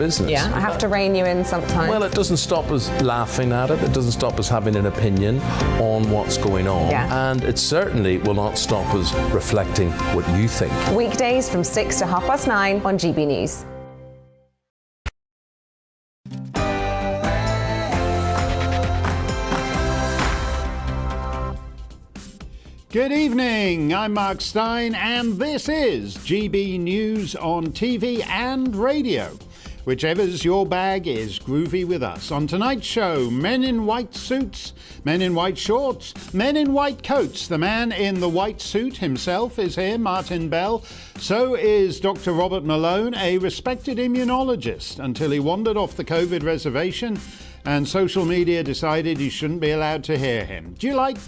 business. Yeah, I have to rein you in sometimes. Well, it doesn't stop us laughing at it. It doesn't stop us having an opinion on what's going on. Yeah. And it certainly will not stop us reflecting what you think. Weekdays from 6 to 9:30 on GB News. Good evening, I'm Mark Steyn and this is GB News on TV and radio. Whichever's your bag is groovy with us. On tonight's show, men in white suits, men in white shorts, men in white coats. The man in the white suit himself is here, Martin Bell. So is Dr. Robert Malone, a respected immunologist, until he wandered off the COVID reservation and social media decided you shouldn't be allowed to hear him. Do you like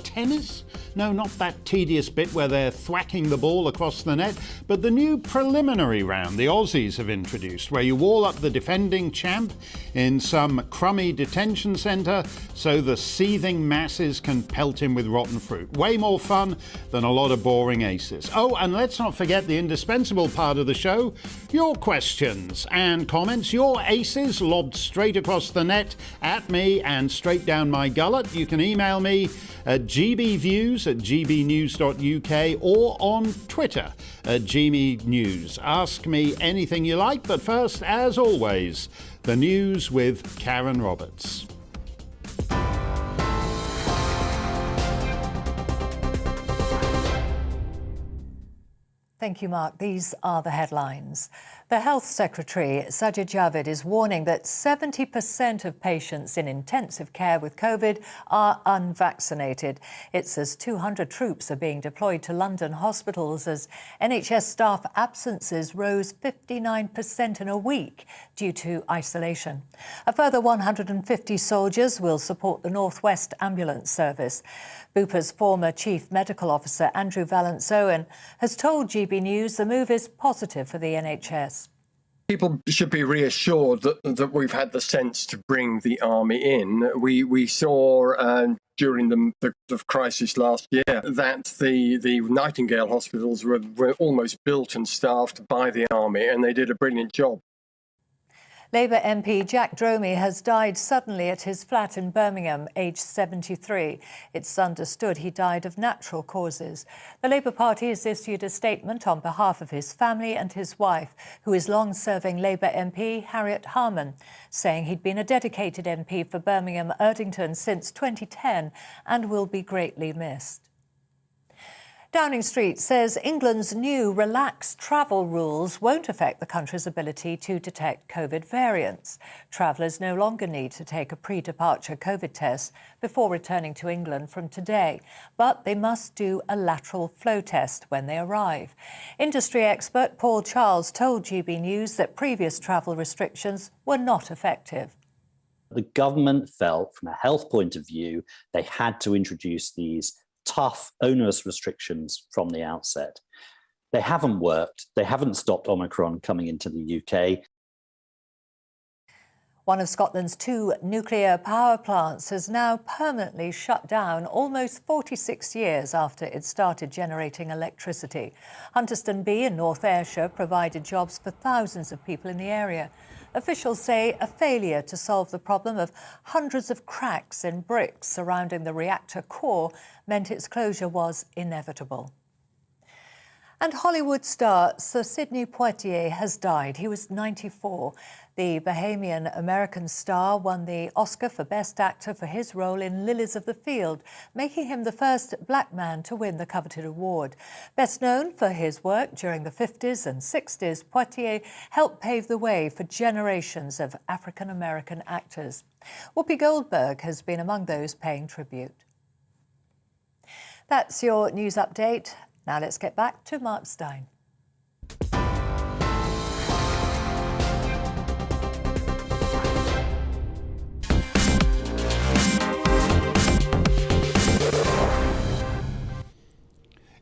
tennis? No, not that tedious bit where they're thwacking the ball across the net, but the new preliminary round the Aussies have introduced, where you wall up the defending champ in some crummy detention centre so the seething masses can pelt him with rotten fruit. Way more fun than a lot of boring aces. Oh, and let's not forget the indispensable part of the show, your questions and comments, your aces lobbed straight across the net at me and straight down my gullet. You can email me at gbviews@gbnews.uk or on Twitter at gbnews. Ask me anything you like, but first, as always, the news with Karen Roberts. Thank you, Mark. These are the headlines. The Health Secretary, Sajid Javid, is warning that 70% of patients in intensive care with COVID are unvaccinated. It says 200 troops are being deployed to London hospitals as NHS staff absences rose 59% in a week due to isolation. A further 150 soldiers will support the North West Ambulance Service. Bupa's former Chief Medical Officer, Andrew Vallance-Owen, has told GB News the move is positive for the NHS. People should be reassured that we've had the sense to bring the army in. We saw during the crisis last year that the Nightingale hospitals were almost built and staffed by the army, and they did a brilliant job. Labour MP Jack Dromey has died suddenly at his flat in Birmingham, aged 73. It's understood he died of natural causes. The Labour Party has issued a statement on behalf of his family and his wife, who is long-serving Labour MP Harriet Harman, saying he'd been a dedicated MP for Birmingham Erdington since 2010 and will be greatly missed. Downing Street says England's new relaxed travel rules won't affect the country's ability to detect COVID variants. Travellers no longer need to take a pre-departure COVID test before returning to England from today, but they must do a lateral flow test when they arrive. Industry expert Paul Charles told GB News that previous travel restrictions were not effective. The government felt, from a health point of view, they had to introduce these tough, onerous restrictions from the outset. They haven't worked. They haven't stopped Omicron coming into the UK. One of Scotland's 2 nuclear power plants has now permanently shut down almost 46 years after it started generating electricity. Hunterston B in North Ayrshire provided jobs for thousands of people in the area. Officials say a failure to solve the problem of hundreds of cracks in bricks surrounding the reactor core meant its closure was inevitable. And Hollywood star Sir Sidney Poitier has died. He was 94. The Bahamian-American star won the Oscar for Best Actor for his role in Lilies of the Field, making him the first black man to win the coveted award. Best known for his work during the 50s and 60s, Poitier helped pave the way for generations of African-American actors. Whoopi Goldberg has been among those paying tribute. That's your news update. Now let's get back to Mark Steyn.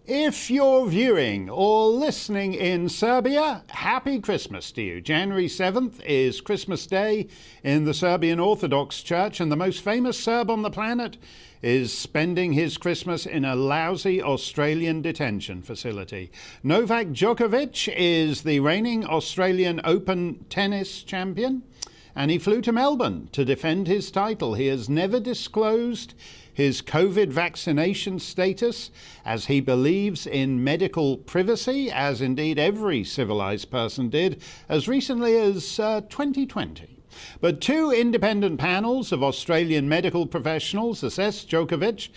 If If you're viewing or listening in Serbia, happy Christmas to you. January 7th is Christmas Day in the Serbian Orthodox Church, and the most famous Serb on the planet is spending his Christmas in a lousy Australian detention facility. Novak Djokovic is the reigning Australian Open tennis champion, and he flew to Melbourne to defend his title. He has never disclosed his COVID vaccination status, as he believes in medical privacy, as indeed every civilized person did as recently as 2020. But two independent panels of Australian medical professionals assessed Djokovic,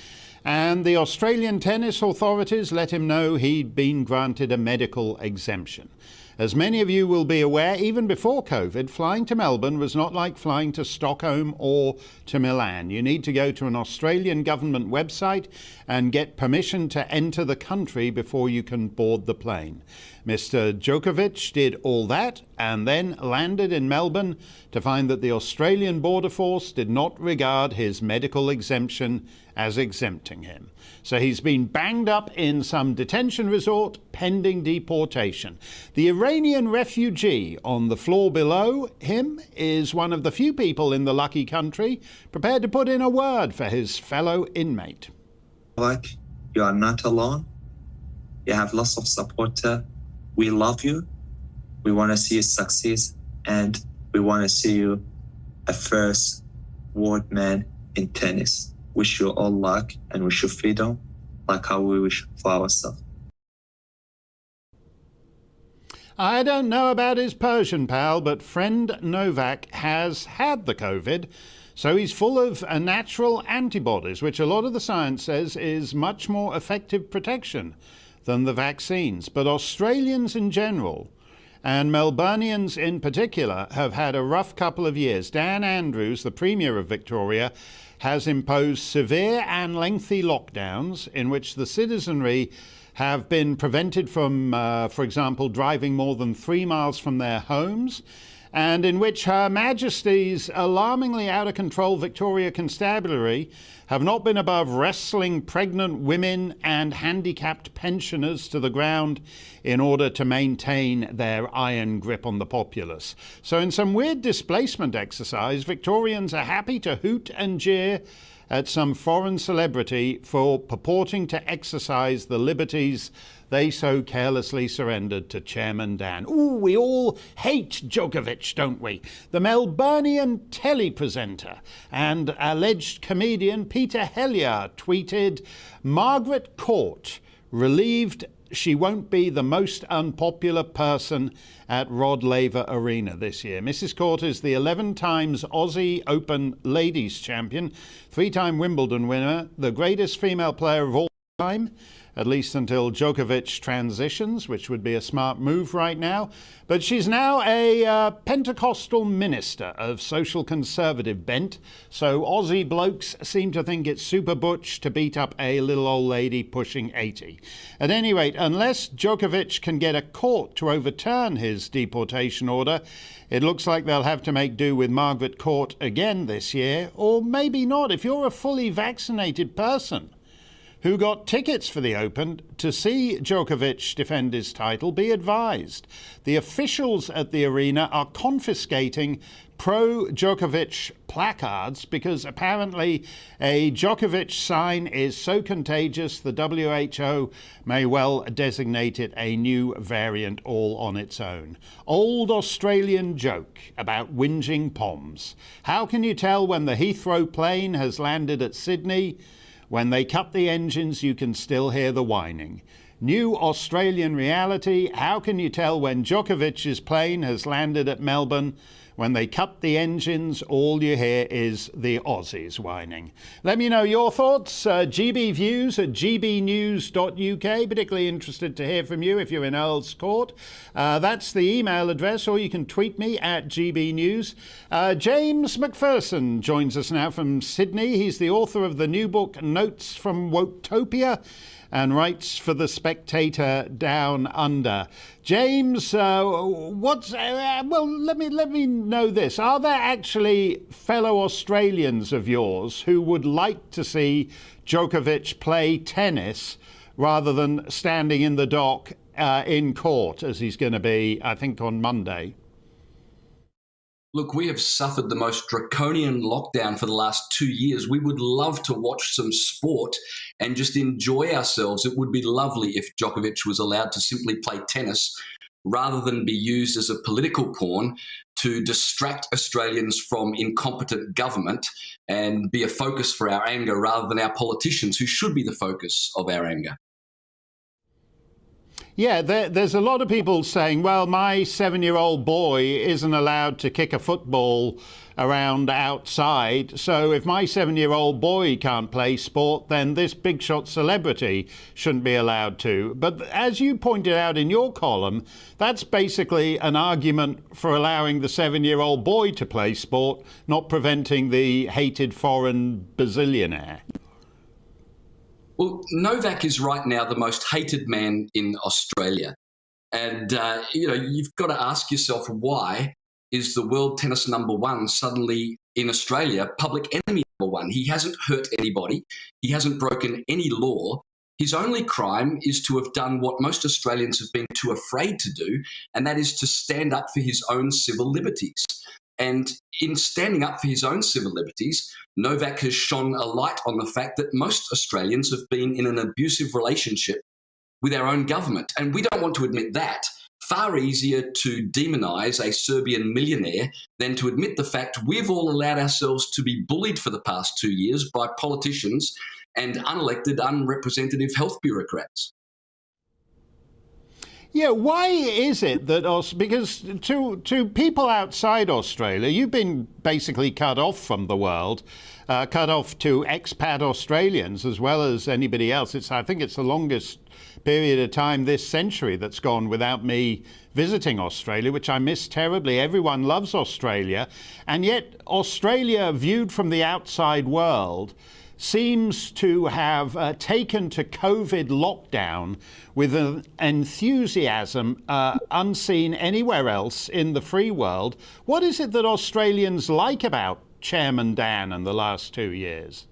and the Australian tennis authorities let him know he'd been granted a medical exemption. As many of you will be aware, even before COVID, flying to Melbourne was not like flying to Stockholm or to Milan. You need to go to an Australian government website and get permission to enter the country before you can board the plane. Mr. Djokovic did all that and then landed in Melbourne to find that the Australian Border Force did not regard his medical exemption as exempting him. So he's been banged up in some detention resort pending deportation. The Iranian refugee on the floor below him is one of the few people in the lucky country prepared to put in a word for his fellow inmate. Novak, you are not alone. You have lots of support. We love you. We want to see you succeed, and we want to see you a first world man in tennis. Wish you all luck and wish you freedom, like how we wish for ourselves. I don't know about his Persian pal, but friend Novak has had the COVID, so he's full of natural antibodies, which a lot of the science says is much more effective protection than the vaccines. But Australians in general, and Melburnians in particular, have had a rough couple of years. Dan Andrews, the Premier of Victoria, has imposed severe and lengthy lockdowns in which the citizenry have been prevented from, for example, driving more than 3 miles from their homes, and in which Her Majesty's alarmingly out-of-control Victoria Constabulary have not been above wrestling pregnant women and handicapped pensioners to the ground in order to maintain their iron grip on the populace. So in some weird displacement exercise, Victorians are happy to hoot and jeer at some foreign celebrity for purporting to exercise the liberties they so carelessly surrendered to Chairman Dan. Ooh, we all hate Djokovic, don't we? The Melburnian telepresenter and alleged comedian Peter Helliar tweeted, "Margaret Court relieved she won't be the most unpopular person at Rod Laver Arena this year." Mrs. Court is the 11 times Aussie Open Ladies Champion, 3-time Wimbledon winner, the greatest female player of all time, at least until Djokovic transitions, which would be a smart move right now. But she's now a Pentecostal minister of social conservative bent, so Aussie blokes seem to think it's super butch to beat up a little old lady pushing 80. At any rate, unless Djokovic can get a court to overturn his deportation order, it looks like they'll have to make do with Margaret Court again this year, or maybe not. If you're a fully vaccinated person who got tickets for the Open to see Djokovic defend his title, be advised. The officials at the arena are confiscating pro-Djokovic placards because apparently a Djokovic sign is so contagious the WHO may well designate it a new variant all on its own. Old Australian joke about whinging POMs. How can you tell when the Heathrow plane has landed at Sydney? When they cut the engines, you can still hear the whining. New Australian reality. How can you tell when Djokovic's plane has landed at Melbourne? When they cut the engines, all you hear is the Aussies whining. Let me know your thoughts. gbviews@gbnews.uk. Particularly interested to hear from you if you're in Earl's Court. That's the email address, or you can tweet me at GBNews. James McPherson joins us now from Sydney. He's the author of the new book, Notes from Woketopia, and writes for The Spectator Down Under. James, let me know this. Are there actually fellow Australians of yours who would like to see Djokovic play tennis rather than standing in the dock in court, as he's going to be, I think, on Monday? Look, we have suffered the most draconian lockdown for the last 2 years. We would love to watch some sport and just enjoy ourselves. It would be lovely if Djokovic was allowed to simply play tennis rather than be used as a political pawn to distract Australians from incompetent government and be a focus for our anger rather than our politicians, who should be the focus of our anger. Yeah, there's a lot of people saying, well, my 7-year-old boy isn't allowed to kick a football around outside. So if my 7-year-old boy can't play sport, then this big shot celebrity shouldn't be allowed to. But as you pointed out in your column, that's basically an argument for allowing the 7-year-old boy to play sport, not preventing the hated foreign bazillionaire. Well, Novak is right now the most hated man in Australia. And, you've got to ask yourself, why is the world tennis number one suddenly in Australia public enemy number one? He hasn't hurt anybody. He hasn't broken any law. His only crime is to have done what most Australians have been too afraid to do, and that is to stand up for his own civil liberties. And in standing up for his own civil liberties, Novak has shone a light on the fact that most Australians have been in an abusive relationship with our own government. And we don't want to admit that. Far easier to demonise a Serbian millionaire than to admit the fact we've all allowed ourselves to be bullied for the past 2 years by politicians and unelected, unrepresentative health bureaucrats. Yeah, why is it that because to people outside Australia, you've been basically cut off from the world, cut off to expat Australians as well as anybody else. I think it's the longest period of time this century that's gone without me visiting Australia, which I miss terribly. Everyone loves Australia, and yet Australia, viewed from the outside world, seems to have taken to COVID lockdown with an enthusiasm unseen anywhere else in the free world. What is it that Australians like about Chairman Dan in the last 2 years?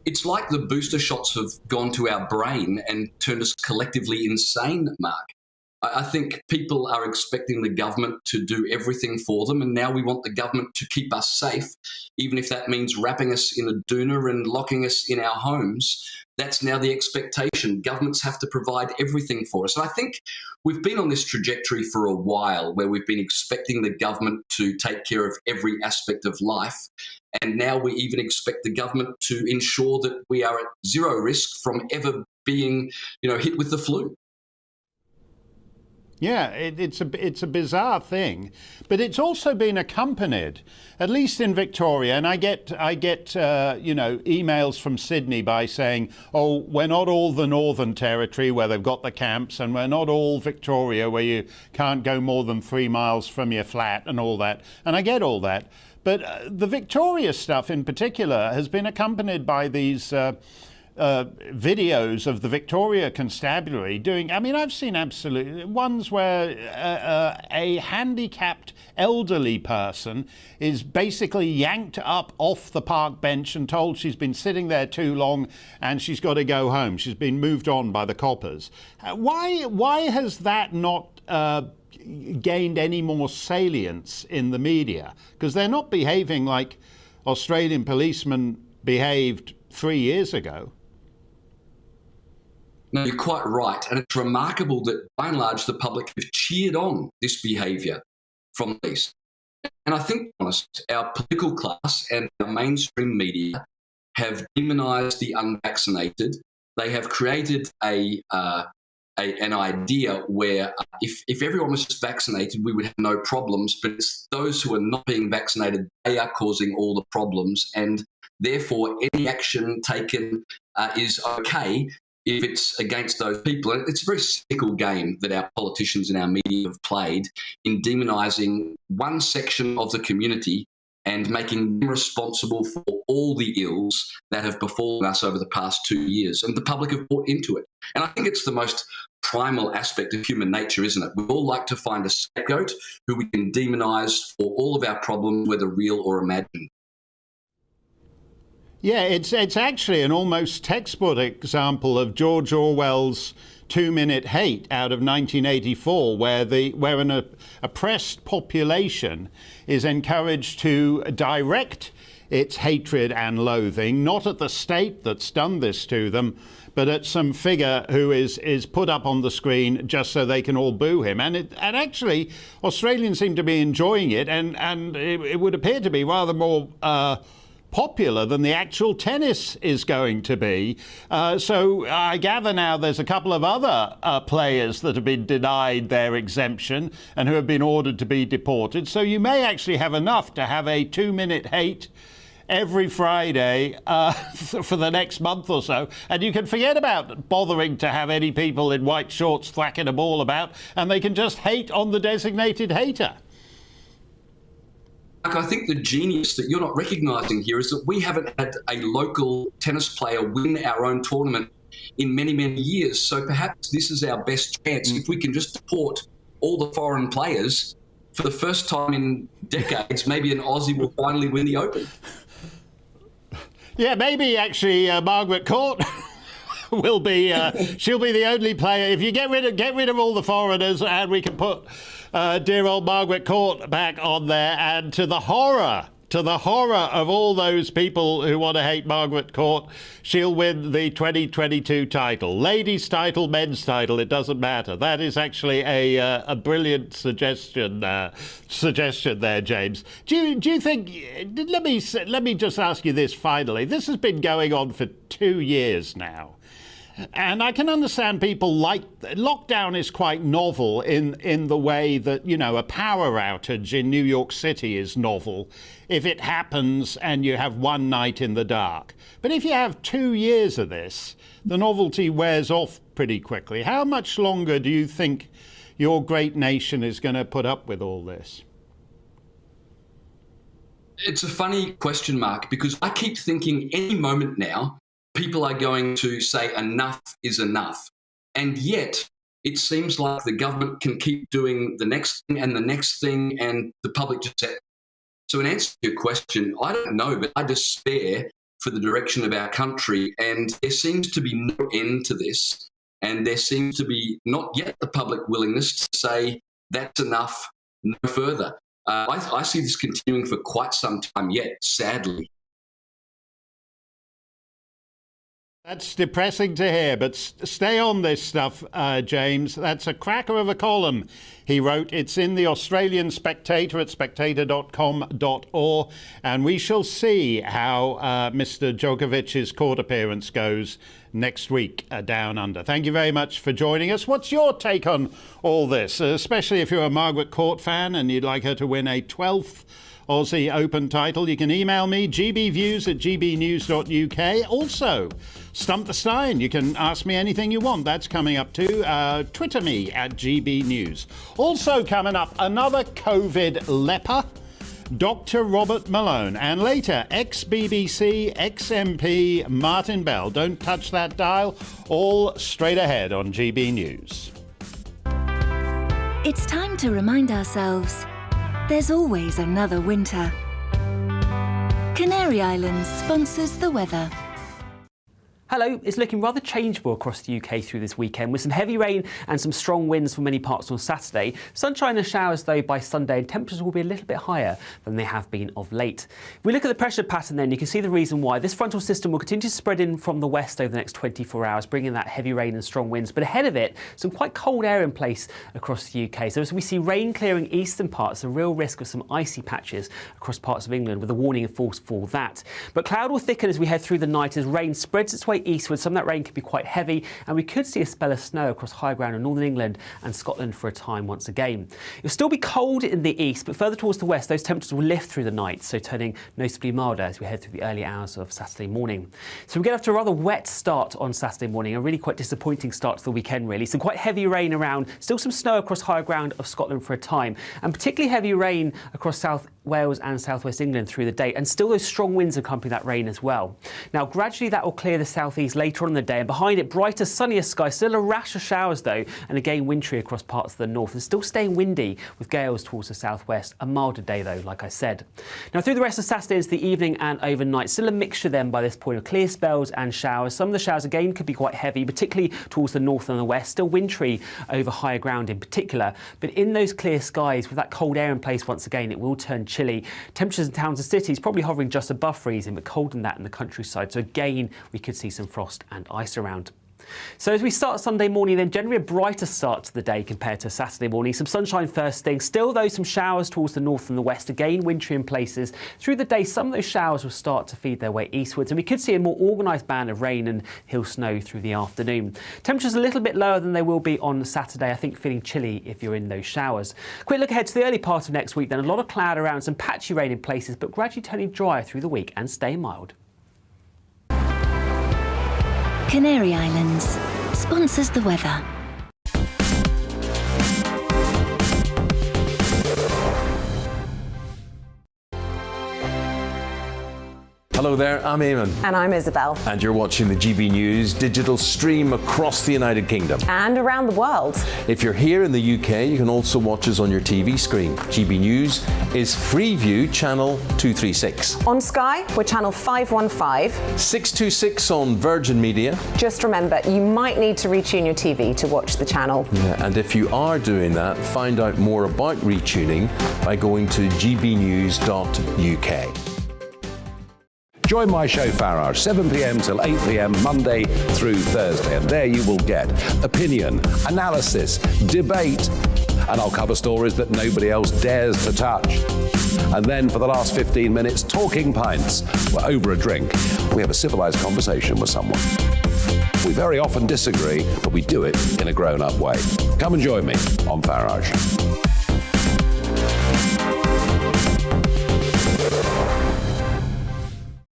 It's like the booster shots have gone to our brain and turned us collectively insane, Mark. I think people are expecting the government to do everything for them, and now we want the government to keep us safe, even if that means wrapping us in a doona and locking us in our homes. That's now the expectation. Governments have to provide everything for us. And I think we've been on this trajectory for a while where we've been expecting the government to take care of every aspect of life. And now we even expect the government to ensure that we are at zero risk from ever being, hit with the flu. Yeah, it's a bizarre thing, but it's also been accompanied, at least in Victoria, and I get emails from Sydney by saying, oh, we're not all the Northern Territory where they've got the camps, and we're not all Victoria where you can't go more than 3 miles from your flat and all that, and I get all that, but the Victoria stuff in particular has been accompanied by these videos of the Victoria Constabulary doing, I've seen absolutely ones where a handicapped elderly person is basically yanked up off the park bench and told she's been sitting there too long and she's got to go home. She's been moved on by the coppers. Why has that not gained any more salience in the media? Because they're not behaving like Australian policemen behaved 3 years ago. No, you're quite right. And it's remarkable that, by and large, the public have cheered on this behaviour from police. And I think, to be honest, our political class and our mainstream media have demonised the unvaccinated. They have created an idea where if everyone was just vaccinated, we would have no problems. But it's those who are not being vaccinated, they are causing all the problems. And therefore, any action taken is okay if it's against those people. And it's a very cynical game that our politicians and our media have played in demonising one section of the community and making them responsible for all the ills that have befallen us over the past 2 years. And the public have bought into it. And I think it's the most primal aspect of human nature, isn't it? We all like to find a scapegoat who we can demonise for all of our problems, whether real or imagined. Yeah, it's actually an almost textbook example of George Orwell's 2-Minute Hate out of 1984, where an oppressed population is encouraged to direct its hatred and loathing, not at the state that's done this to them, but at some figure who is put up on the screen just so they can all boo him. And actually, Australians seem to be enjoying it, and it would appear to be rather more popular than the actual tennis is going to be. So I gather now there's a couple of other players that have been denied their exemption and who have been ordered to be deported. So you may actually have enough to have a 2-minute hate every Friday for the next month or so, and you can forget about bothering to have any people in white shorts thwacking a ball about, and they can just hate on the designated hater. I think the genius that you're not recognising here is that we haven't had a local tennis player win our own tournament in many, many years. So perhaps this is our best chance if we can just deport all the foreign players. For the first time in decades, maybe an Aussie will finally win the Open. Yeah, maybe actually Margaret Court will be. She'll be the only player. If you get rid of all the foreigners, and we can put dear old Margaret Court back on there, and to the horror of all those people who want to hate Margaret Court, she'll win the 2022 title, ladies' title, men's title. It doesn't matter. That is actually a brilliant suggestion there, James. Do you think? Let me just ask you this finally. This has been going on for 2 years now. And I can understand people lockdown is quite novel in the way that, you know, a power outage in New York City is novel if it happens and you have one night in the dark. But if you have 2 years of this, the novelty wears off pretty quickly. How much longer do you think your great nation is going to put up with all this? It's a funny question, Mark, because I keep thinking any moment now, people are going to say enough is enough. And yet it seems like the government can keep doing the next thing and the next thing, and the public just said. So in answer to your question, I don't know, but I despair for the direction of our country. And there seems to be no end to this. And there seems to be not yet the public willingness to say that's enough, no further. I see this continuing for quite some time yet, sadly. That's depressing to hear, but stay on this stuff, James. That's a cracker of a column he wrote. It's in the Australian Spectator at spectator.com.au, and we shall see how Mr. Djokovic's court appearance goes next week down under. Thank you very much for joining us. What's your take on all this, especially if you're a Margaret Court fan and you'd like her to win a 12th Aussie Open title? You can email me, gbviews@gbnews.uk. Also, Stump the Steyn. You can ask me anything you want. That's coming up too. Twitter me @GBNews. Also coming up, another COVID leper, Dr. Robert Malone. And later, ex-BBC, ex-MP Martin Bell. Don't touch that dial. All straight ahead on GB News. It's time to remind ourselves there's always another winter. Canary Islands sponsors the weather. Hello, it's looking rather changeable across the UK through this weekend with some heavy rain and some strong winds for many parts on Saturday. Sunshine and showers though by Sunday, and temperatures will be a little bit higher than they have been of late. If we look at the pressure pattern then, you can see the reason why. This frontal system will continue to spread in from the west over the next 24 hours, bringing that heavy rain and strong winds. But ahead of it, some quite cold air in place across the UK. So as we see rain clearing eastern parts, a real risk of some icy patches across parts of England with a warning of force for that. But cloud will thicken as we head through the night as rain spreads its way eastward. Some of that rain could be quite heavy, and we could see a spell of snow across high ground in northern England and Scotland for a time once again. It'll still be cold in the east, but further towards the west, those temperatures will lift through the night, so turning noticeably milder as we head through the early hours of Saturday morning. So we get off to a rather wet start on Saturday morning, a really quite disappointing start to the weekend, really. Some quite heavy rain around, still some snow across higher ground of Scotland for a time, and particularly heavy rain across south Wales and southwest England through the day, and still those strong winds accompany that rain as well. Now, gradually that will clear the southeast later on in the day, and behind it, brighter, sunnier sky. Still a rash of showers though, and again wintry across parts of the north, and still staying windy with gales towards the southwest. A milder day though, like I said. Now, through the rest of Saturday into the evening and overnight, still a mixture then by this point of clear spells and showers. Some of the showers again could be quite heavy, particularly towards the north and the west. Still wintry over higher ground in particular, but in those clear skies with that cold air in place once again, it will turn chilly. Temperatures in towns and cities probably hovering just above freezing, but colder than that in the countryside. So again, we could see some frost and ice around. So as we start Sunday morning, then generally a brighter start to the day compared to Saturday morning. Some sunshine first thing. Still, though, some showers towards the north and the west. Again, wintry in places. Through the day, some of those showers will start to feed their way eastwards, and we could see a more organised band of rain and hill snow through the afternoon. Temperatures a little bit lower than they will be on Saturday. I think feeling chilly if you're in those showers. Quick look ahead to the early part of next week. Then a lot of cloud around, some patchy rain in places, but gradually turning drier through the week and staying mild. Canary Islands sponsors the weather. Hello there, I'm Eamon. And I'm Isabel. And you're watching the GB News digital stream across the United Kingdom. And around the world. If you're here in the UK, you can also watch us on your TV screen. GB News is Freeview channel 236. On Sky, we're channel 515. 626 on Virgin Media. Just remember, you might need to retune your TV to watch the channel. Yeah, and if you are doing that, find out more about retuning by going to gbnews.uk. Join my show Farage, 7 p.m. till 8 p.m. Monday through Thursday, and there you will get opinion, analysis, debate, and I'll cover stories that nobody else dares to touch. And then for the last 15 minutes, talking pints. We're over a drink. We have a civilized conversation with someone. We very often disagree, but we do it in a grown-up way. Come and join me on Farage.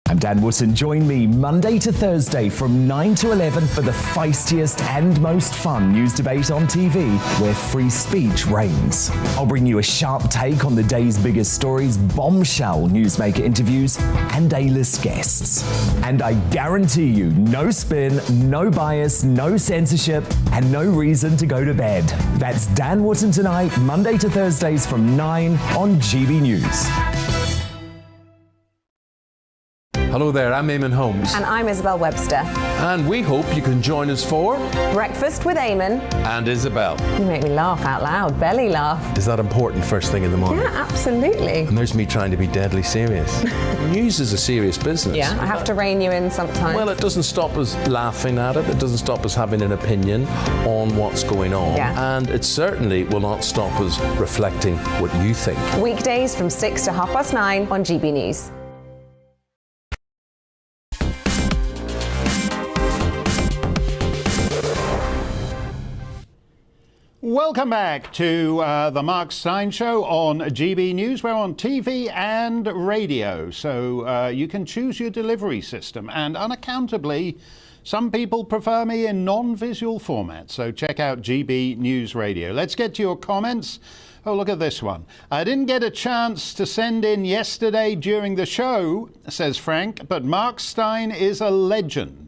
I'm Dan Wootton. Join me Monday to Thursday from 9 to 11 for the feistiest and most fun news debate on TV, where free speech reigns. I'll bring you a sharp take on the day's biggest stories, bombshell newsmaker interviews, and A-list guests. And I guarantee you, no spin, no bias, no censorship, and no reason to go to bed. That's Dan Wootton tonight, Monday to Thursdays from 9 on GB News. Hello there, I'm Eamon Holmes. And I'm Isabel Webster. And we hope you can join us for Breakfast with Eamon and Isabel. You make me laugh out loud, belly laugh. Is that important first thing in the morning? Yeah, absolutely. And there's me trying to be deadly serious. News is a serious business. Yeah, I have to rein you in sometimes. Well, it doesn't stop us laughing at it. It doesn't stop us having an opinion on what's going on. Yeah. And it certainly will not stop us reflecting what you think. Weekdays from 6 to 9:30 on GB News. Welcome back to the Mark Steyn Show on GB News. We're on TV and radio, so you can choose your delivery system. And unaccountably, some people prefer me in non-visual format, so check out GB News Radio. Let's get to your comments. Oh, look at this one. I didn't get a chance to send in yesterday during the show, says Frank, but Mark Steyn is a legend.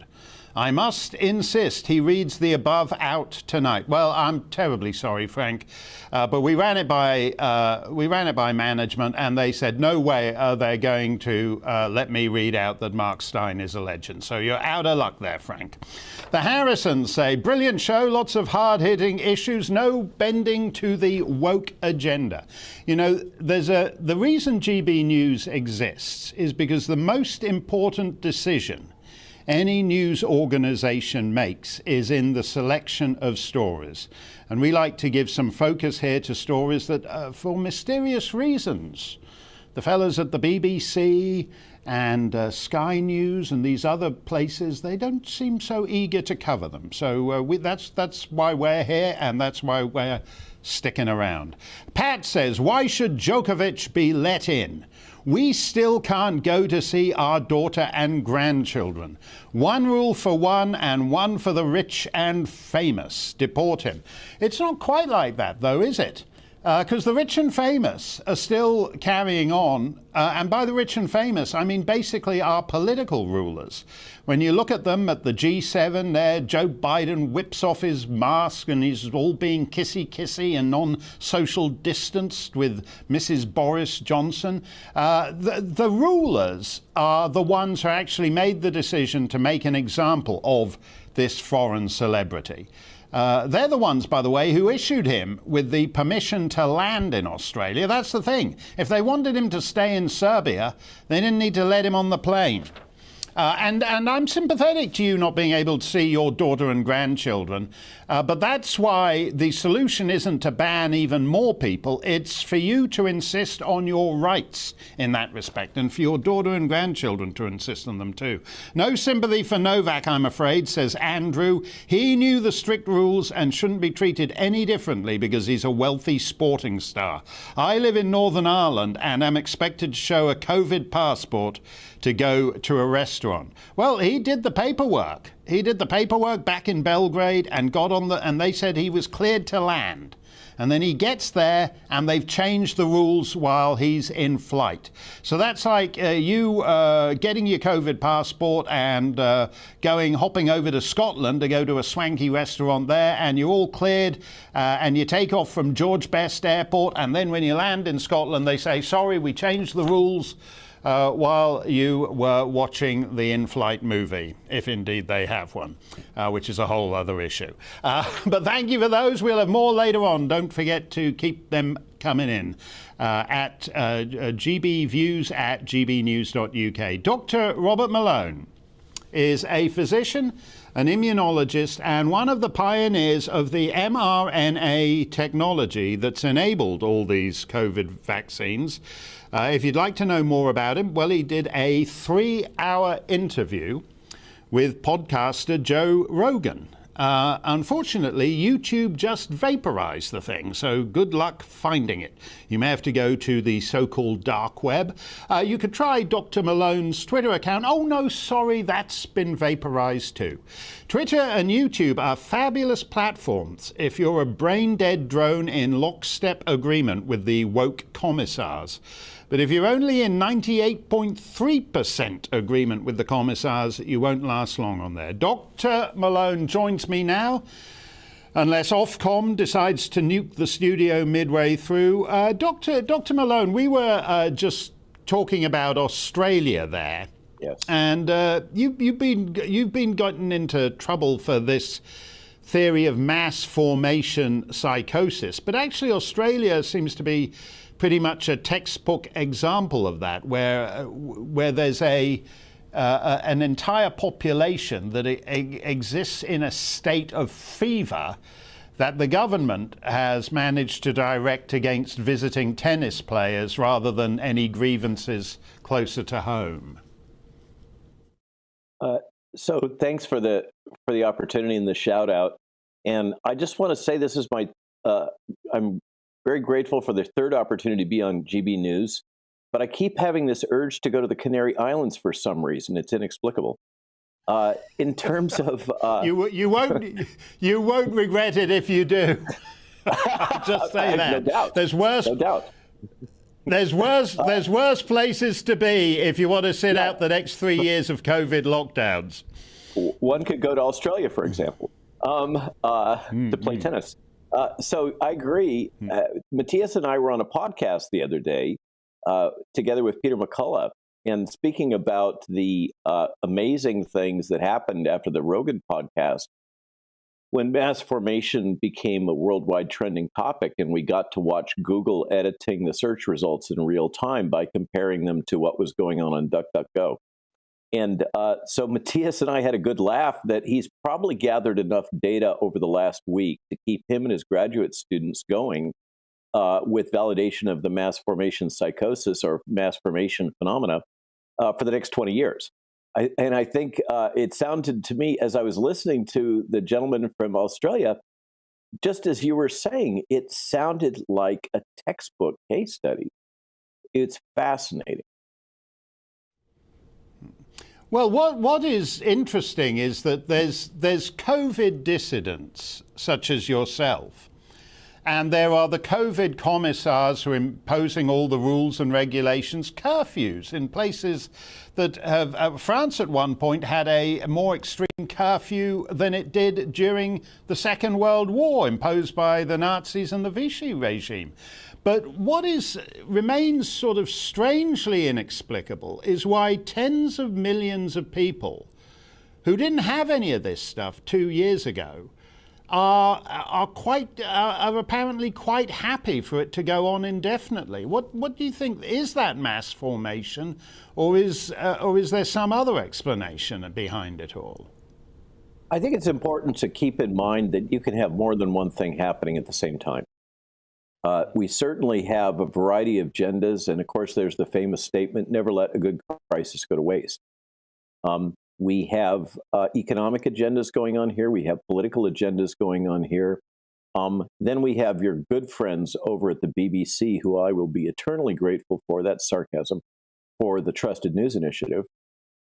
I must insist he reads the above out tonight. Well, I'm terribly sorry, Frank, but we ran it by management, and they said no way are they going to let me read out that Mark Steyn is a legend. So you're out of luck there, Frank. The Harrisons say brilliant show, lots of hard-hitting issues, no bending to the woke agenda. You know, the reason GB News exists is because the most important decision any news organisation makes is in the selection of stories. And we like to give some focus here to stories that, for mysterious reasons, the fellows at the BBC and Sky News and these other places, they don't seem so eager to cover them. So that's why we're here, and that's why we're sticking around. Pat says, why should Djokovic be let in? We still can't go to see our daughter and grandchildren. One rule for one and one for the rich and famous. Deport him. It's not quite like that, though, is it? Because the rich and famous are still carrying on. And by the rich and famous, I mean basically our political rulers. When you look at them at the G7 there, Joe Biden whips off his mask and he's all being kissy-kissy and non-social distanced with Mrs. Boris Johnson. The rulers are the ones who actually made the decision to make an example of this foreign celebrity. They're the ones, by the way, who issued him with the permission to land in Australia. That's the thing. If they wanted him to stay in Serbia, they didn't need to let him on the plane. And I'm sympathetic to you not being able to see your daughter and grandchildren. But that's why the solution isn't to ban even more people. It's for you to insist on your rights in that respect, and for your daughter and grandchildren to insist on them too. No sympathy for Novak, I'm afraid, says Andrew. He knew the strict rules and shouldn't be treated any differently because he's a wealthy sporting star. I live in Northern Ireland and am expected to show a COVID passport to go to a restaurant. Well, he did the paperwork. He did the paperwork back in Belgrade and got on and they said he was cleared to land. And then he gets there and they've changed the rules while he's in flight. So that's like you getting your COVID passport and hopping over to Scotland to go to a swanky restaurant there, and you're all cleared and you take off from George Best Airport, and then when you land in Scotland they say, sorry, we changed the rules while you were watching the in-flight movie, if indeed they have one, which is a whole other issue. But thank you for those. We'll have more later on. Don't forget to keep them coming in at gbviews@gbnews.uk. Dr. Robert Malone is a physician, an immunologist, and one of the pioneers of the mRNA technology that's enabled all these COVID vaccines. If you'd like to know more about him, well, he did a 3-hour interview with podcaster Joe Rogan. Unfortunately, YouTube just vaporized the thing, so good luck finding it. You may have to go to the so-called dark web. You could try Dr. Malone's Twitter account. Oh, no, sorry, that's been vaporized too. Twitter and YouTube are fabulous platforms if you're a brain-dead drone in lockstep agreement with the woke commissars. But if you're only in 98.3% agreement with the commissars, you won't last long on there. Dr. Malone joins me now, unless Ofcom decides to nuke the studio midway through. Dr. Malone, we were just talking about Australia there. Yes. And you've been gotten into trouble for this theory of mass formation psychosis, but actually Australia seems to be pretty much a textbook example of that, where there's an entire population that exists in a state of fever that the government has managed to direct against visiting tennis players rather than any grievances closer to home. So thanks for the opportunity and the shout out. And I just want to say this is I'm very grateful for the third opportunity to be on GB News, but I keep having this urge to go to the Canary Islands for some reason. It's inexplicable. In terms of you won't regret it if you do. Just say that. No doubt. There's worse. No doubt. There's worse places to be if you want to sit out the next 3 years of COVID lockdowns. One could go to Australia, for example, to play tennis. So I agree. Matthias and I were on a podcast the other day together with Peter McCullough, and speaking about the amazing things that happened after the Rogan podcast, when mass formation became a worldwide trending topic, and we got to watch Google editing the search results in real time by comparing them to what was going on DuckDuckGo. And so Matthias and I had a good laugh that he's probably gathered enough data over the last week to keep him and his graduate students going with validation of the mass formation psychosis or mass formation phenomena for the next 20 years. I think it sounded to me, as I was listening to the gentleman from Australia, just as you were saying, it sounded like a textbook case study. It's fascinating. Well, what is interesting is that there's COVID dissidents such as yourself, And there are the COVID commissars who are imposing all the rules and regulations, curfews in places that have, France at one point had a more extreme curfew than it did during the Second World War, imposed by the Nazis and the Vichy regime. But what remains sort of strangely inexplicable is why tens of millions of people who didn't have any of this stuff 2 years ago are apparently quite happy for it to go on indefinitely. What do you think? Is that mass formation, or is there some other explanation behind it all? I think it's important to keep in mind that you can have more than one thing happening at the same time. We certainly have a variety of agendas, and of course there's the famous statement, never let a good crisis go to waste. We have economic agendas going on here. We have political agendas going on here. Then we have your good friends over at the BBC, who I will be eternally grateful for, that's sarcasm, for the Trusted News Initiative,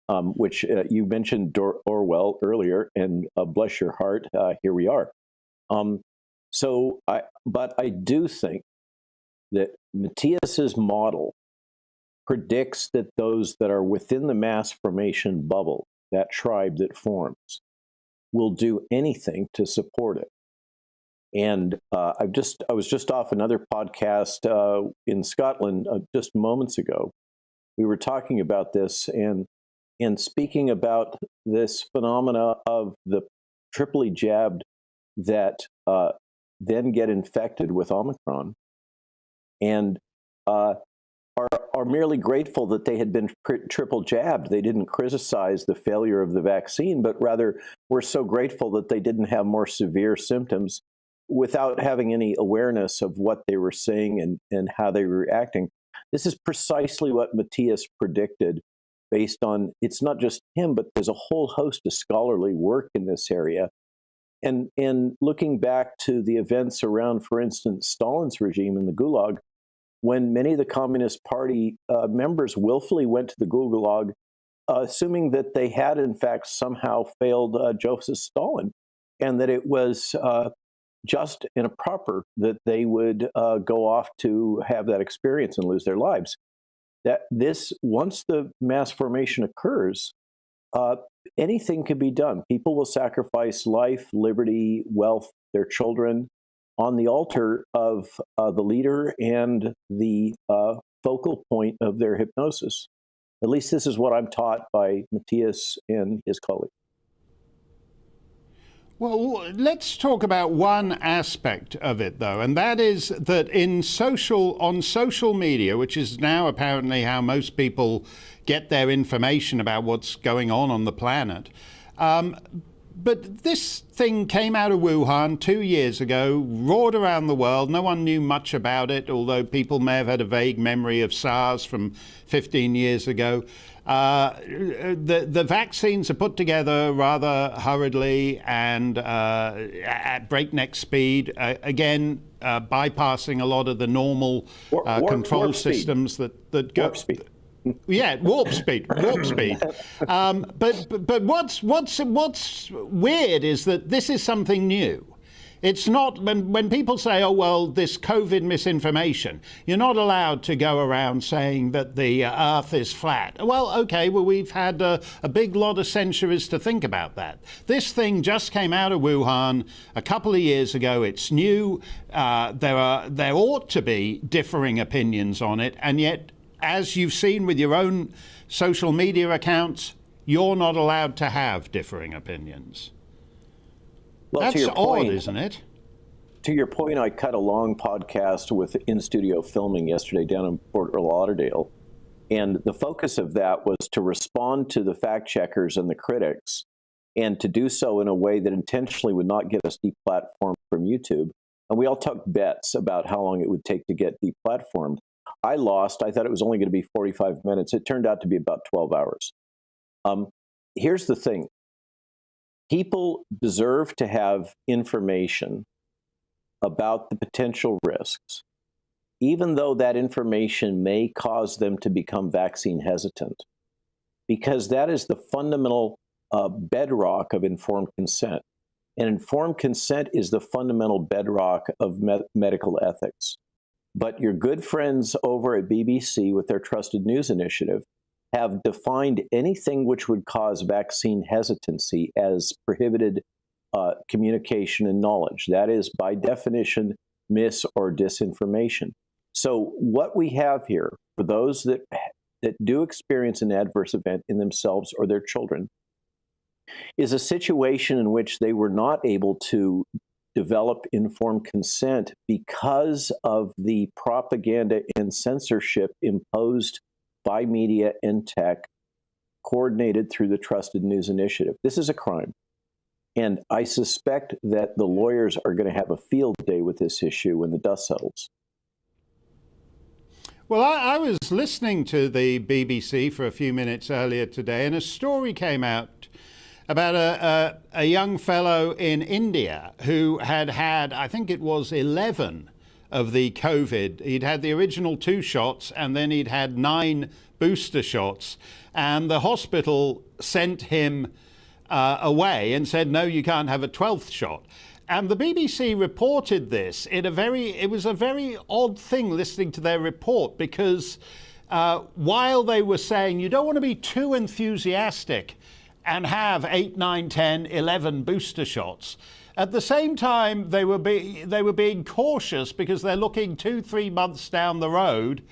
which you mentioned Orwell earlier, and bless your heart, here we are. But I do think that Matthias's model predicts that those that are within the mass formation bubble, that tribe that forms, will do anything to support it. And I was just off another podcast in Scotland just moments ago. We were talking about this and speaking about this phenomena of the triply jabbed that then get infected with Omicron and are merely grateful that they had been triple jabbed. They didn't criticize the failure of the vaccine, but rather were so grateful that they didn't have more severe symptoms without having any awareness of what they were saying and how they were reacting. This is precisely what Matthias predicted based on, it's not just him, but there's a whole host of scholarly work in this area. And looking back to the events around, for instance, Stalin's regime in the Gulag, when many of the Communist Party members willfully went to the Gulag, assuming that they had in fact somehow failed Joseph Stalin, and that it was just and proper that they would go off to have that experience and lose their lives. That this, once the mass formation occurs, anything can be done. People will sacrifice life, liberty, wealth, their children on the altar of the leader and the focal point of their hypnosis. At least this is what I'm taught by Matthias and his colleagues. Well, let's talk about one aspect of it, though, and that is that on social media, which is now apparently how most people get their information about what's going on the planet. But this thing came out of Wuhan 2 years ago, roared around the world. No one knew much about it, although people may have had a vague memory of SARS from 15 years ago. The vaccines are put together rather hurriedly and at breakneck speed, again, bypassing a lot of the normal control systems that go. Warp speed. Yeah, warp speed. But what's weird is that this is something new. It's not, when people say, oh, well, this COVID misinformation, you're not allowed to go around saying that the earth is flat. Well, okay, well, we've had a big lot of centuries to think about that. This thing just came out of Wuhan a couple of years ago. It's new. There ought to be differing opinions on it. And yet, as you've seen with your own social media accounts, you're not allowed to have differing opinions. Well, that's odd, isn't it? To your point, I cut a long podcast with in-studio filming yesterday down in Fort Lauderdale. And the focus of that was to respond to the fact checkers and the critics, and to do so in a way that intentionally would not get us deplatformed from YouTube. And we all took bets about how long it would take to get deplatformed. I lost. I thought it was only going to be 45 minutes. It turned out to be about 12 hours. Here's the thing. People deserve to have information about the potential risks, even though that information may cause them to become vaccine hesitant, because that is the fundamental bedrock of informed consent. And informed consent is the fundamental bedrock of medical ethics. But your good friends over at BBC with their Trusted News Initiative have defined anything which would cause vaccine hesitancy as prohibited communication and knowledge. That is, by definition, mis or disinformation. So what we have here, for those that do experience an adverse event in themselves or their children, is a situation in which they were not able to develop informed consent because of the propaganda and censorship imposed by media and tech, coordinated through the Trusted News Initiative. This is a crime. And I suspect that the lawyers are going to have a field day with this issue when the dust settles. Well, I was listening to the BBC for a few minutes earlier today, and a story came out about a young fellow in India who had, I think it was 11 of the COVID. He'd had the original 2 shots, and then he'd had 9 booster shots. And the hospital sent him away and said, no, you can't have a 12th shot. And the BBC reported this in it was a very odd thing listening to their report, because while they were saying you don't want to be too enthusiastic and have 8, 9, 10, 11 booster shots, at the same time they were being cautious, because they're looking 2-3 months down the road,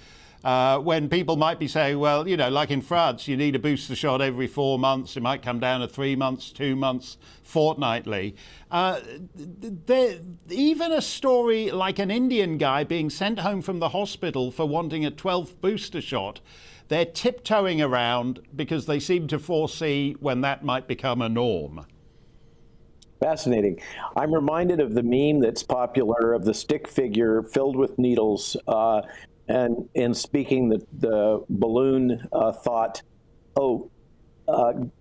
when people might be saying, well, you know, like in France, you need a booster shot every 4 months. It might come down to 3 months, 2 months, fortnightly. Even a story like an Indian guy being sent home from the hospital for wanting a 12th booster shot, they're tiptoeing around because they seem to foresee when that might become a norm. Fascinating. I'm reminded of the meme that's popular of the stick figure filled with needles, and speaking the balloon thought,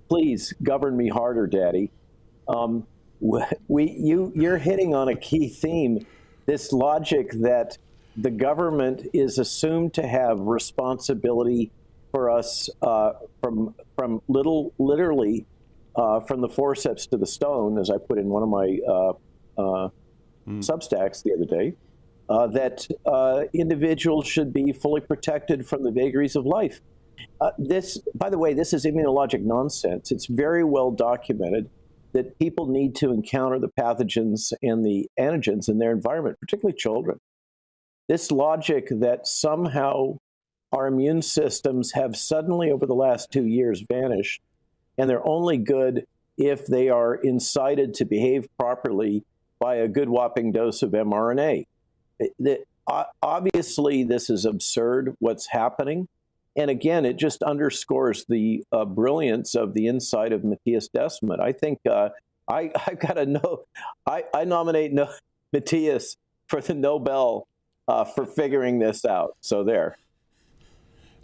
please govern me harder, Daddy. You're hitting on a key theme, this logic that the government is assumed to have responsibility for us from literally from the forceps to the stone, as I put in one of my Substacks the other day. That individuals should be fully protected from the vagaries of life. This, by the way, this is immunologic nonsense. It's very well documented that people need to encounter the pathogens and the antigens in their environment, particularly children. This logic that somehow our immune systems have suddenly, over the last 2 years, vanished, and they're only good if they are incited to behave properly by a good whopping dose of mRNA. Obviously, this is absurd, what's happening. And again, it just underscores the brilliance of the insight of Matthias Desmet. I think I've got to know, I nominate Matthias for the Nobel for figuring this out. So there.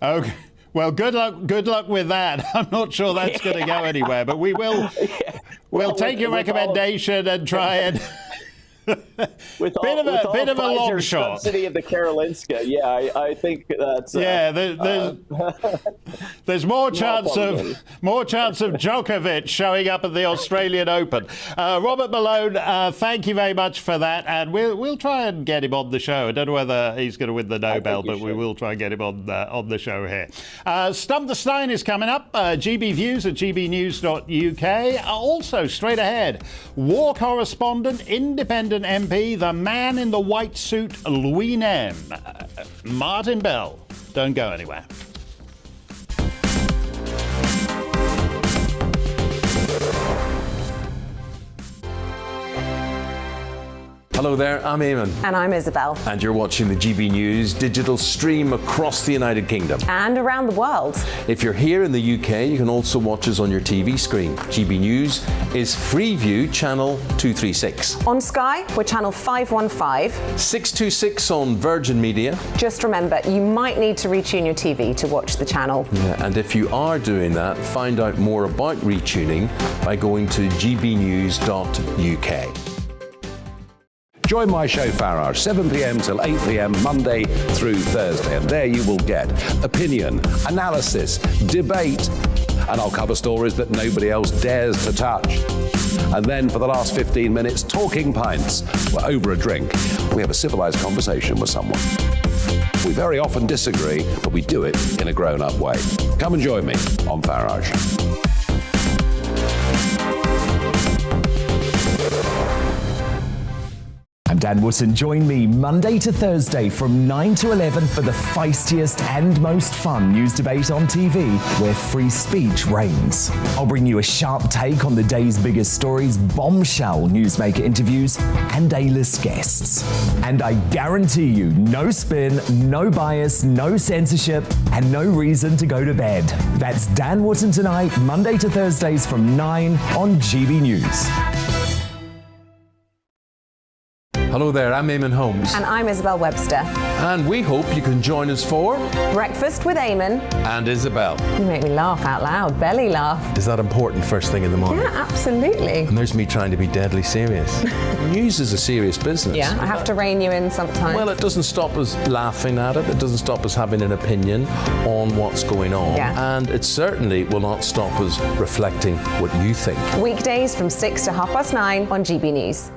Okay. Well, good luck with that. I'm not sure that's going to go anywhere, but we'll take your recommendation and try and with bit of a long shot. Subsidy of the Karolinska. Yeah, I think that's there's more chance of Djokovic showing up at the Australian Open. Robert Malone, thank you very much for that, and we'll try and get him on the show. I don't know whether he's going to win the Nobel, but we will try and get him on the show here. Stump the Steyn is coming up. GB Views at gbnews.uk. Also, straight ahead, war correspondent, independent MP, the man in the white suit, Louis Nem. Martin Bell. Don't go anywhere. Hello there, I'm Eamon. And I'm Isabel. And you're watching the GB News digital stream across the United Kingdom. And around the world. If you're here in the UK, you can also watch us on your TV screen. GB News is Freeview channel 236. On Sky, we're channel 515. 626 on Virgin Media. Just remember, you might need to retune your TV to watch the channel. Yeah, and if you are doing that, find out more about retuning by going to gbnews.uk. Join my show Farage, 7 p.m. till 8 p.m. Monday through Thursday, and there you will get opinion, analysis, debate, and I'll cover stories that nobody else dares to touch. And then for the last 15 minutes, talking pints. We're over a drink. We have a civilized conversation with someone. We very often disagree, but we do it in a grown-up way. Come and join me on Farage. I'm Dan Wootton. Join me Monday to Thursday from 9 to 11 for the feistiest and most fun news debate on TV, where free speech reigns. I'll bring you a sharp take on the day's biggest stories, bombshell newsmaker interviews, and A-list guests. And I guarantee you, no spin, no bias, no censorship, and no reason to go to bed. That's Dan Wootton tonight, Monday to Thursdays from 9 on GB News. Hello there, I'm Eamon Holmes. And I'm Isabel Webster. And we hope you can join us for Breakfast with Eamon and Isabel. You make me laugh out loud, belly laugh. Is that important first thing in the morning? Yeah, absolutely. And there's me trying to be deadly serious. News is a serious business. Yeah, I have to rein you in sometimes. Well, it doesn't stop us laughing at it. It doesn't stop us having an opinion on what's going on. Yeah. And it certainly will not stop us reflecting what you think. Weekdays from 6 to 9:30 on GB News.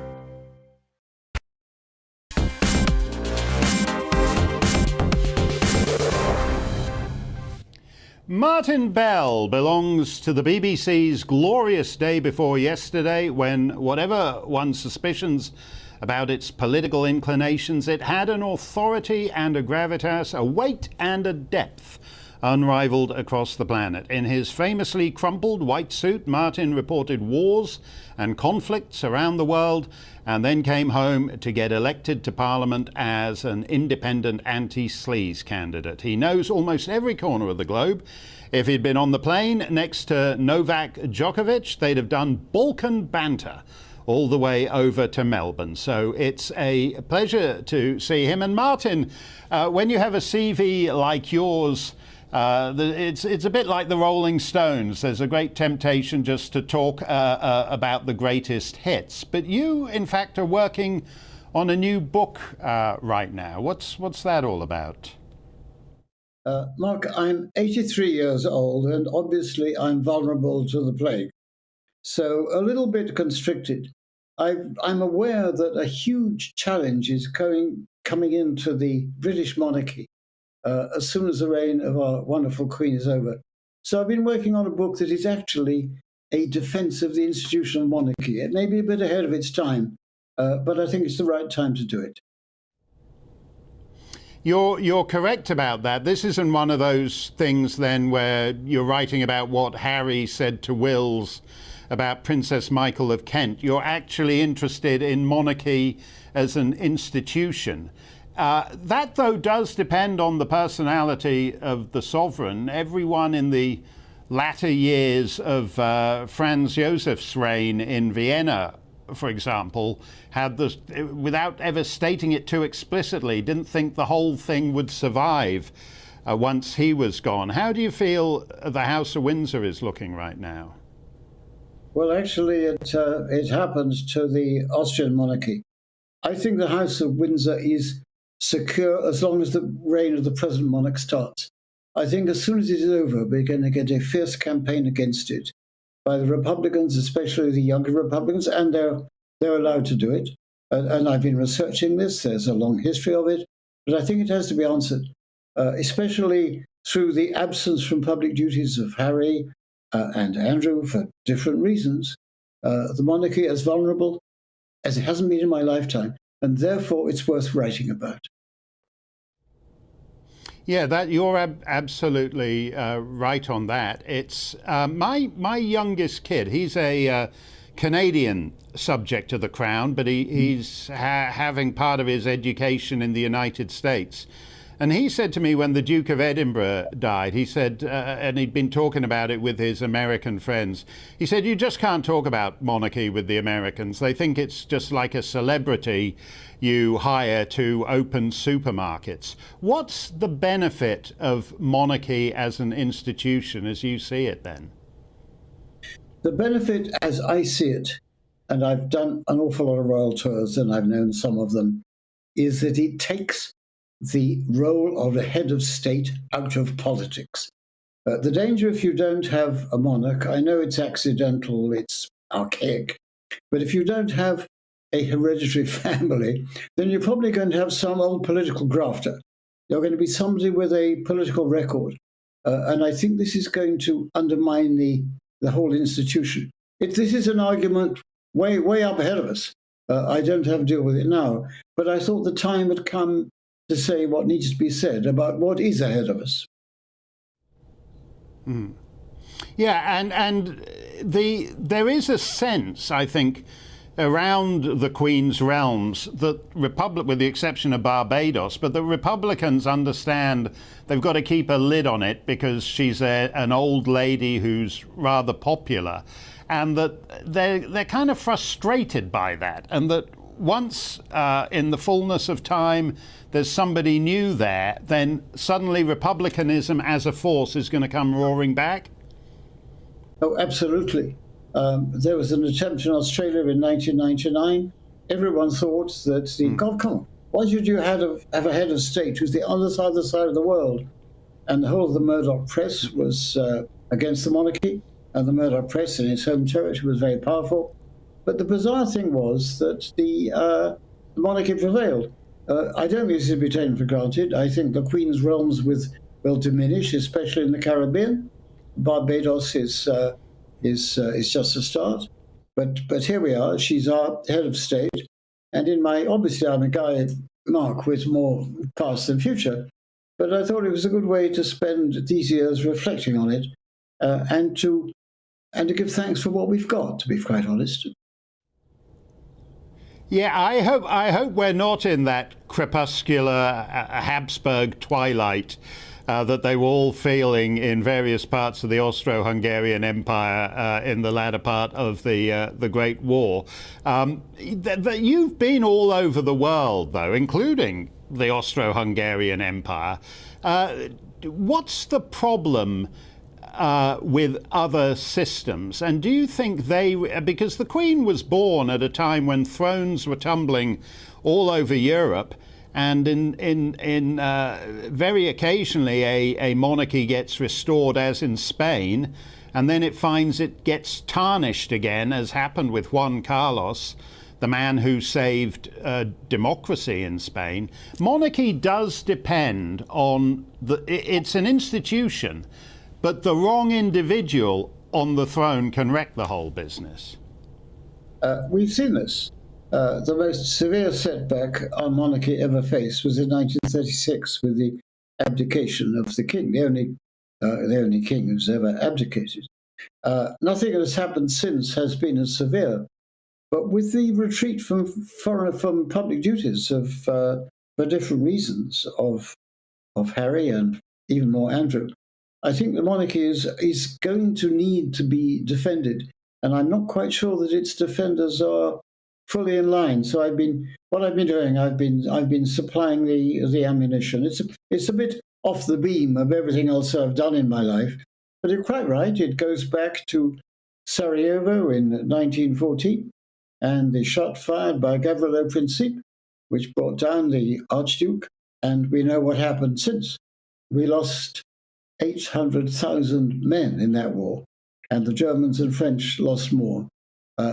Martin Bell belongs to the BBC's glorious day before yesterday, when, whatever one's suspicions about its political inclinations, it had an authority and a gravitas, a weight and a depth unrivaled across the planet. In his famously crumpled white suit, Martin reported wars and conflicts around the world, and then came home to get elected to Parliament as an independent anti-sleaze candidate. He knows almost every corner of the globe. If he'd been on the plane next to Novak Djokovic, they'd have done Balkan banter all the way over to Melbourne. So it's a pleasure to see him. And Martin, when you have a CV like yours, it's a bit like the Rolling Stones. There's a great temptation just to talk about the greatest hits. But you, in fact, are working on a new book right now. What's that all about? Mark, I'm 83 years old, and obviously I'm vulnerable to the plague. So a little bit constricted. I'm aware that a huge challenge is coming into the British monarchy as soon as the reign of our wonderful Queen is over. So I've been working on a book that is actually a defense of the institutional monarchy. It may be a bit ahead of its time, but I think it's the right time to do it. You're correct about that. This isn't one of those things then where you're writing about what Harry said to Wills about Princess Michael of Kent. You're actually interested in monarchy as an institution. That, though, does depend on the personality of the sovereign. Everyone in the latter years of Franz Josef's reign in Vienna, for example, had this, without ever stating it too explicitly, didn't think the whole thing would survive once he was gone. How do you feel the House of Windsor is looking right now? Well, actually, it happens to the Austrian monarchy. I think the House of Windsor is secure as long as the reign of the present monarch starts. I think as soon as it is over, we're going to get a fierce campaign against it by the Republicans, especially the younger Republicans, and they're allowed to do it. And I've been researching this. There's a long history of it. But I think it has to be answered, especially through the absence from public duties of Harry and Andrew for different reasons. The monarchy is vulnerable as it hasn't been in my lifetime, and therefore it's worth writing about. Yeah, that you're absolutely right on that. It's my youngest kid. He's a Canadian subject of the Crown, but he's having part of his education in the United States. And he said to me when the Duke of Edinburgh died, he said, and he'd been talking about it with his American friends, he said, you just can't talk about monarchy with the Americans. They think it's just like a celebrity you hire to open supermarkets. What's the benefit of monarchy as an institution as you see it then? The benefit as I see it, and I've done an awful lot of royal tours and I've known some of them, is that it takes the role of the head of state out of politics. The danger if you don't have a monarch, I know it's accidental, it's archaic, But if you don't have a hereditary family, then you're probably going to have some old political grafter. You're going to be somebody with a political record. And I think this is going to undermine the whole institution. This is an argument way up ahead of us. I don't have to deal with it now. But I thought the time had come to say what needs to be said about what is ahead of us. Mm. Yeah, and there is a sense, I think, around the Queen's realms that with the exception of Barbados, but the Republicans understand they've got to keep a lid on it because she's an old lady who's rather popular, and that they're kind of frustrated by that, and that once in the fullness of time there's somebody new there, then suddenly republicanism as a force is going to come roaring back. Oh, absolutely. There was an attempt in Australia in 1999. Everyone thought that God, come on, why should you have a head of state who's the other side of the world? And the whole of the Murdoch press was against the monarchy, and the Murdoch press in its home territory was very powerful. But the bizarre thing was that the monarchy prevailed. I don't think this is to be taken for granted. I think the Queen's realms will diminish, especially in the Caribbean. Barbados is just a start, but here we are. She's our head of state, and obviously I'm a guy, Mark, with more past than future, but I thought it was a good way to spend these years reflecting on it, and to give thanks for what we've got, to be quite honest. Yeah, I hope we're not in that crepuscular Habsburg twilight that they were all feeling in various parts of the Austro-Hungarian Empire in the latter part of the Great War. You've been all over the world, though, including the Austro-Hungarian Empire. What's the problem with other systems? And do you think because the Queen was born at a time when thrones were tumbling all over Europe, and in very occasionally a monarchy gets restored, as in Spain, and then it finds it gets tarnished again, as happened with Juan Carlos, the man who saved democracy in Spain. Monarchy does depend on it's an institution, but the wrong individual on the throne can wreck the whole business. We've seen this. The most severe setback our monarchy ever faced was in 1936 with the abdication of the king, the only king who's ever abdicated. Nothing that has happened since has been as severe, but with the retreat from public duties for different reasons of Harry and even more Andrew, I think the monarchy is going to need to be defended, and I'm not quite sure that its defenders are fully in line. So I've been supplying the ammunition. It's a bit off the beam of everything else I've done in my life, but you're quite right. It goes back to Sarajevo in 1914 and the shot fired by Gavrilo Princip, which brought down the Archduke, and we know what happened since. We lost 800,000 men in that war, and the Germans and French lost more.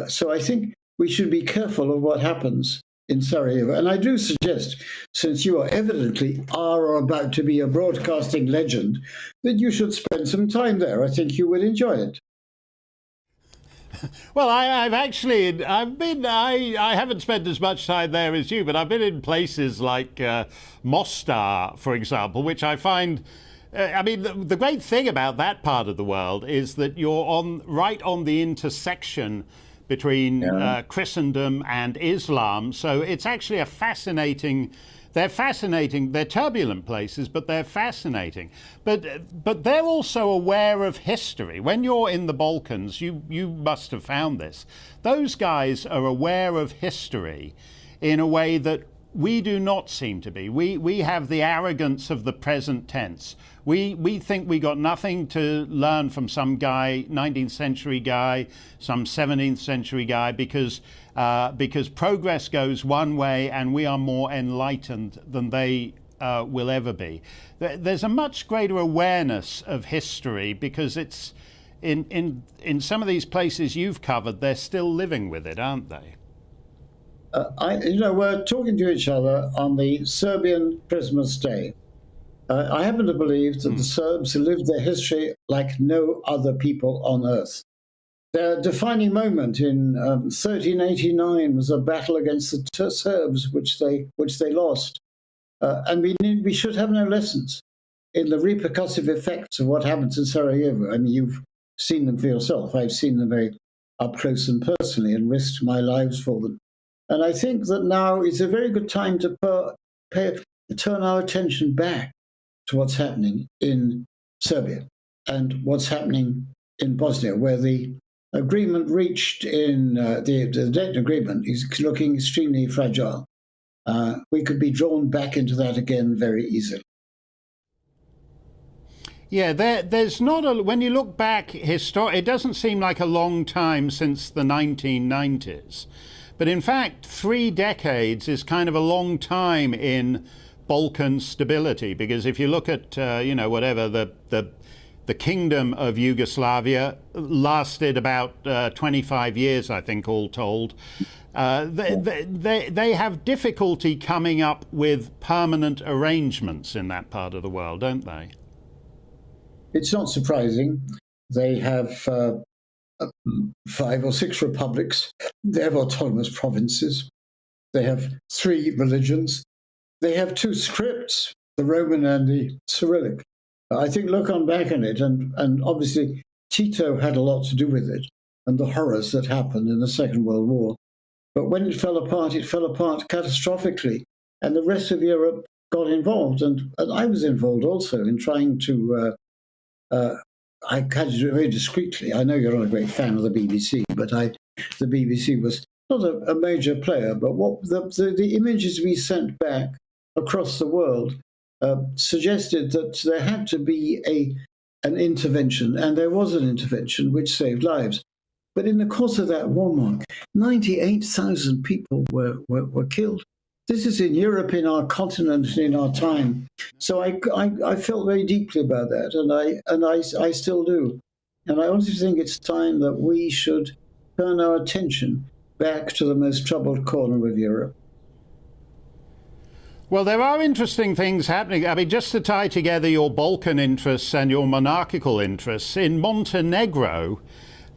So I think we should be careful of what happens in Sarajevo. And I do suggest, since you are about to be a broadcasting legend, that you should spend some time there. I think you would enjoy it. Well, I haven't spent as much time there as you, but I've been in places like Mostar, for example, which I find. The great thing about that part of the world is that you're right on the intersection between Christendom and Islam. So it's actually a fascinating. They're fascinating. They're turbulent places, but they're fascinating. But they're also aware of history. When you're in the Balkans, you must have found this. Those guys are aware of history in a way that we do not seem to be. We have the arrogance of the present tense. We think we got nothing to learn from some guy, 19th century guy, some 17th century guy, because progress goes one way and we are more enlightened than they will ever be. There's a much greater awareness of history because it's in some of these places you've covered, they're still living with it, aren't they? We're talking to each other on the Serbian Christmas Day. I happen to believe that the Serbs lived their history like no other people on earth. Their defining moment in 1389 was a battle against the Serbs, which they lost. And we should have no lessons in the repercussive effects of what happens in Sarajevo. I mean, you've seen them for yourself. I've seen them very up close and personally and risked my lives for them. And I think that now is a very good time to turn our attention back to what's happening in Serbia and what's happening in Bosnia, where the agreement reached in the Dayton Agreement is looking extremely fragile. We could be drawn back into that again very easily. Yeah, there's not when you look back, it doesn't seem like a long time since the 1990s. But in fact, 3 decades is kind of a long time in Balkan stability, because if you look at, the Kingdom of Yugoslavia lasted about 25 years, I think, all told. They have difficulty coming up with permanent arrangements in that part of the world, don't they? It's not surprising. They have 5 or 6 republics. They have autonomous provinces. They have 3 religions. They have 2 scripts, the Roman and the Cyrillic. I think look on back on it, and obviously Tito had a lot to do with it and the horrors that happened in the Second World War. But when it fell apart catastrophically, and the rest of Europe got involved. And I was involved also in trying to, I had to do it very discreetly. I know you're not a great fan of the BBC, but the BBC was not a major player, but what the images we sent back across the world suggested that there had to be an intervention, and there was an intervention which saved lives. But in the course of that war, Mark, 98,000 people were killed. This is in Europe, in our continent, and in our time. So I felt very deeply about that, and I still do. And I honestly think it's time that we should turn our attention back to the most troubled corner of Europe. Well, there are interesting things happening. I mean, just to tie together your Balkan interests and your monarchical interests, in Montenegro,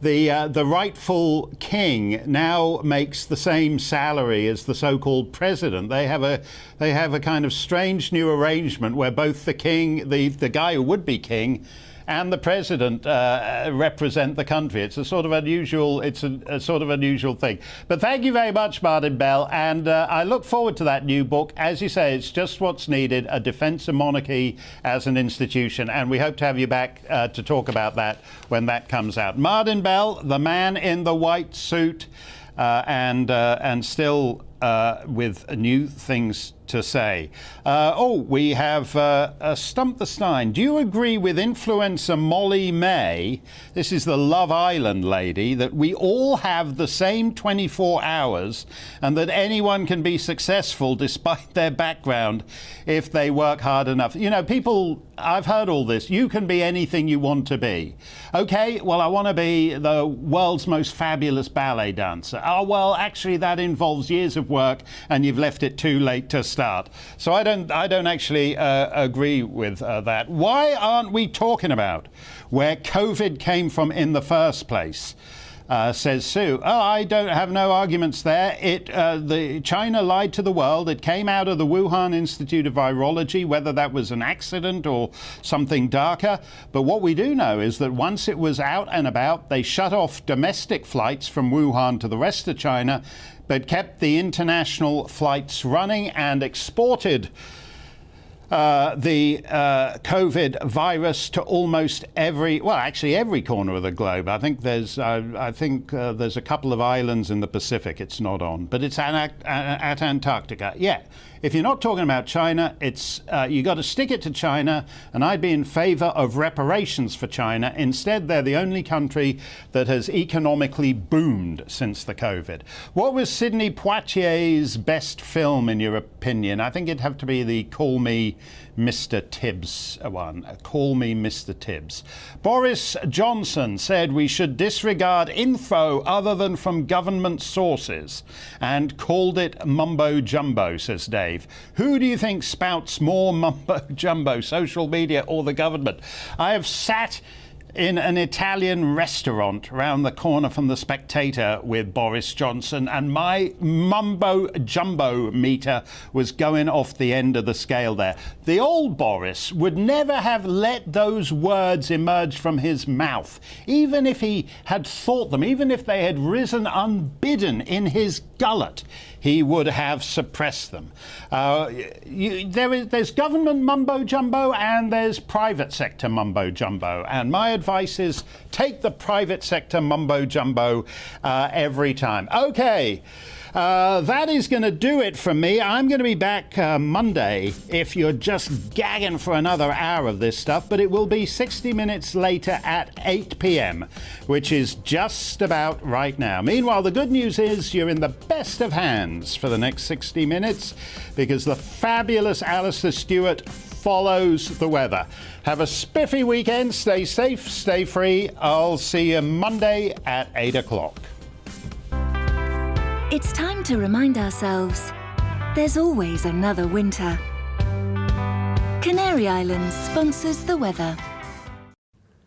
the rightful king now makes the same salary as the so-called president. They have a kind of strange new arrangement where both the king, the guy who would be king, and the president represent the country. It's a sort of unusual. It's a sort of unusual thing. But thank you very much, Martin Bell, and I look forward to that new book. As you say, it's just what's needed: a defence of monarchy as an institution. And we hope to have you back to talk about that when that comes out. Martin Bell, the man in the white suit, and still with new things to say. We have Stump the Steyn. Do you agree with influencer Molly May, this is the Love Island lady, that we all have the same 24 hours and that anyone can be successful despite their background if they work hard enough? You know, people, I've heard all this. You can be anything you want to be. Okay, well, I want to be the world's most fabulous ballet dancer. Oh, well, actually, that involves years of work and you've left it too late to start. So I don't actually agree with that. Why aren't we talking about where COVID came from in the first place? Says Sue. Oh, I don't have no arguments there. China lied to the world. It came out of the Wuhan Institute of Virology, whether that was an accident or something darker. But what we do know is that once it was out and about, they shut off domestic flights from Wuhan to the rest of China, but kept the international flights running and exported the COVID virus to almost every corner of the globe. I think there's a couple of islands in the Pacific it's not on, but it's at Antarctica. Yeah. If you're not talking about China, it's you got to stick it to China, and I'd be in favor of reparations for China. Instead, they're the only country that has economically boomed since the COVID. What was Sidney Poitier's best film, in your opinion? I think it'd have to be the Call Me Mr. Tibbs one. Call me Mr. Tibbs. Boris Johnson said we should disregard info other than from government sources and called it mumbo jumbo, says Dave. Who do you think spouts more mumbo jumbo, social media or the government? I have sat in an Italian restaurant round the corner from the Spectator with Boris Johnson, and my mumbo jumbo meter was going off the end of the scale there. The old Boris would never have let those words emerge from his mouth, even if he had thought them, even if they had risen unbidden in his gullet. He would have suppressed them. There's government mumbo jumbo and there's private sector mumbo jumbo. And my advice is take the private sector mumbo jumbo every time. Okay. That is going to do it from me. I'm going to be back Monday if you're just gagging for another hour of this stuff, but it will be 60 minutes later at 8 p.m, which is just about right now. Meanwhile, the good news is you're in the best of hands for the next 60 minutes because the fabulous Alistair Stewart follows the weather. Have a spiffy weekend. Stay safe, stay free. I'll see you Monday at 8 o'clock. It's time to remind ourselves there's always another winter. Canary Islands sponsors the weather.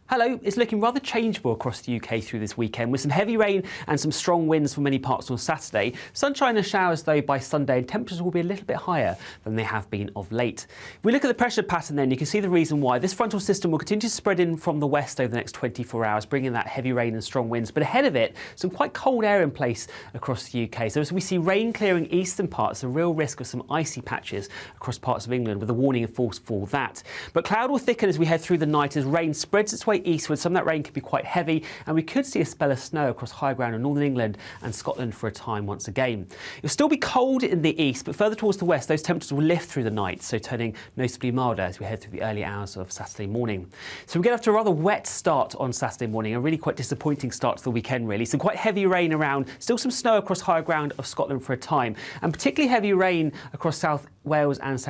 Hello, it's looking rather changeable across the UK through this weekend with some heavy rain and some strong winds for many parts on Saturday. Sunshine and showers though by Sunday, and temperatures will be a little bit higher than they have been of late. If we look at the pressure pattern then, you can see the reason why. This frontal system will continue to spread in from the west over the next 24 hours, bringing that heavy rain and strong winds. But ahead of it, some quite cold air in place across the UK. So as we see rain clearing eastern parts, a real risk of some icy patches across parts of England with a warning of force for that. But cloud will thicken as we head through the night as rain spreads its way eastward. Some of that rain could be quite heavy, and we could see a spell of snow across high ground in northern England and Scotland for a time once again. It'll still be cold in the east, but further towards the west, those temperatures will lift through the night, so turning noticeably milder as we head through the early hours of Saturday morning. So we get off to a rather wet start on Saturday morning, a really quite disappointing start to the weekend really. Some quite heavy rain around, still some snow across high ground of Scotland for a time, and particularly heavy rain across South Wales and South